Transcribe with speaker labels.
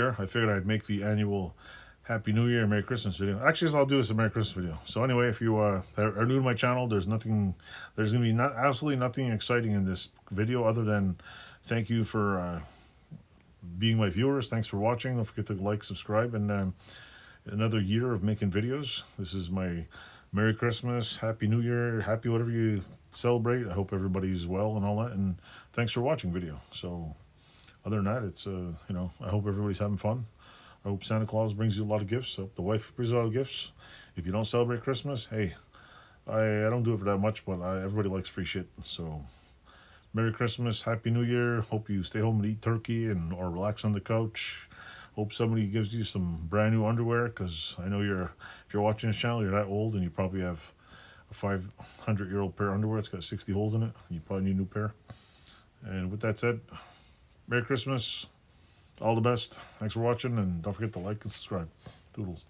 Speaker 1: here. I figured I'd make the annual Happy New Year, Merry Christmas video. Actually, I'll do this a Merry Christmas video. So anyway, if you are new to my channel, there's going to be absolutely nothing exciting in this video other than thank you for being my viewers. Thanks for watching. Don't forget to like, subscribe, and another year of making videos. This is my Merry Christmas, Happy New Year, happy whatever you celebrate. I hope everybody's well and all that, and thanks for watching video. So other than that, it's you know, I hope everybody's having fun. I hope Santa Claus brings you a lot of gifts. I hope the wife brings you a lot of gifts. If you don't celebrate Christmas, hey, I don't do it for that much, but everybody likes free shit. So Merry Christmas, Happy New Year. Hope you stay home and eat turkey or relax on the couch. Hope somebody gives you some brand new underwear, because I know if you're watching this channel, you're that old and you probably have a 500-year-old pair of underwear. It's got 60 holes in it. You probably need a new pair. And with that said, Merry Christmas. All the best. Thanks for watching, and don't forget to like and subscribe. Toodles.